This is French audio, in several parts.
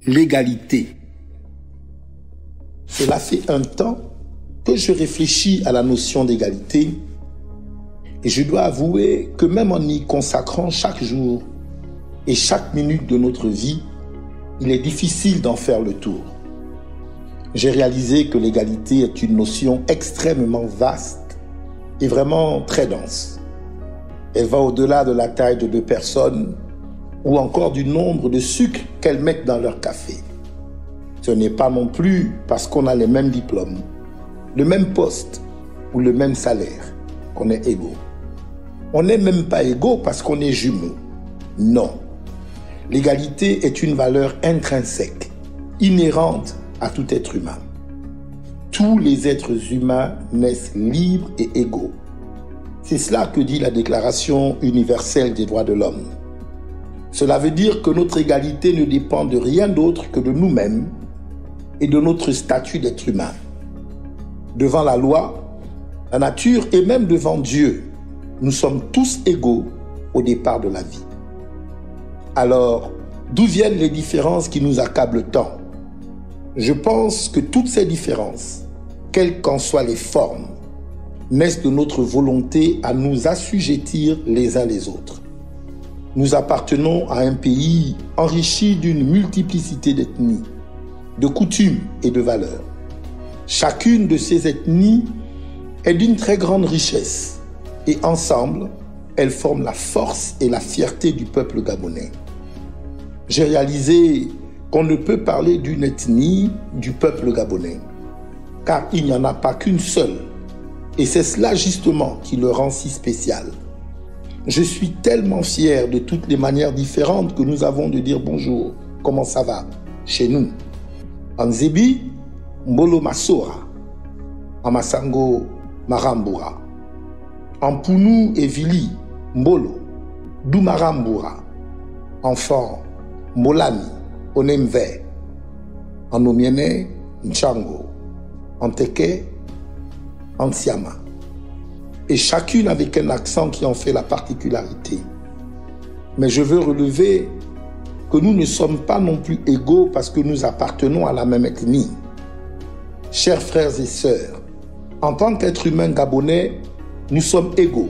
l'égalité. Cela fait un temps que je réfléchis à la notion d'égalité et je dois avouer que même en y consacrant chaque jour et chaque minute de notre vie, il est difficile d'en faire le tour. J'ai réalisé que l'égalité est une notion extrêmement vaste et vraiment très dense. Elle va au-delà de la taille de deux personnes ou encore du nombre de sucres qu'elles mettent dans leur café. Ce n'est pas non plus parce qu'on a les mêmes diplômes, le même poste ou le même salaire qu'on est égaux. On n'est même pas égaux parce qu'on est jumeaux. Non. L'égalité est une valeur intrinsèque, inhérente à tout être humain. Tous les êtres humains naissent libres et égaux. C'est cela que dit la Déclaration universelle des droits de l'homme. Cela veut dire que notre égalité ne dépend de rien d'autre que de nous-mêmes et de notre statut d'être humain. Devant la loi, la nature et même devant Dieu, nous sommes tous égaux au départ de la vie. Alors, d'où viennent les différences qui nous accablent tant? Je pense que toutes ces différences, quelles qu'en soient les formes, naissent de notre volonté à nous assujettir les uns les autres. Nous appartenons à un pays enrichi d'une multiplicité d'ethnies, de coutumes et de valeurs. Chacune de ces ethnies est d'une très grande richesse et ensemble, elles forment la force et la fierté du peuple gabonais. J'ai réalisé qu'on ne peut parler d'une ethnie du peuple gabonais, car il n'y en a pas qu'une seule, et c'est cela justement qui le rend si spécial. Je suis tellement fier de toutes les manières différentes que nous avons de dire bonjour, comment ça va, chez nous. En Zébi, Mbolo Masora, en Masango, Marambura. En Pounou et Vili, Mbolo, Doumarambura. Enfant, Molani, Onemve. En Omiene, Nchango. En Teke, Ansiama. Et chacune avec un accent qui en fait la particularité. Mais je veux relever que nous ne sommes pas non plus égaux parce que nous appartenons à la même ethnie. Chers frères et sœurs, en tant qu'êtres humains gabonais, nous sommes égaux,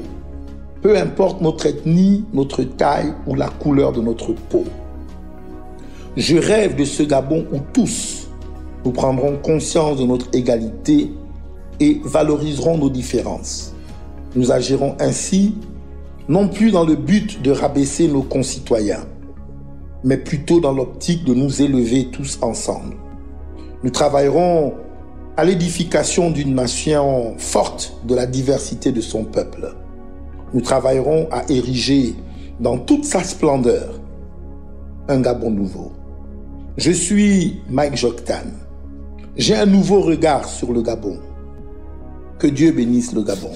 peu importe notre ethnie, notre taille ou la couleur de notre peau. Je rêve de ce Gabon où tous, nous prendrons conscience de notre égalité et valoriserons nos différences. Nous agirons ainsi, non plus dans le but de rabaisser nos concitoyens, mais plutôt dans l'optique de nous élever tous ensemble. Nous travaillerons à l'édification d'une nation forte de la diversité de son peuple. Nous travaillerons à ériger dans toute sa splendeur un Gabon nouveau. Je suis Mike Joktan. J'ai un nouveau regard sur le Gabon. Que Dieu bénisse le Gabon.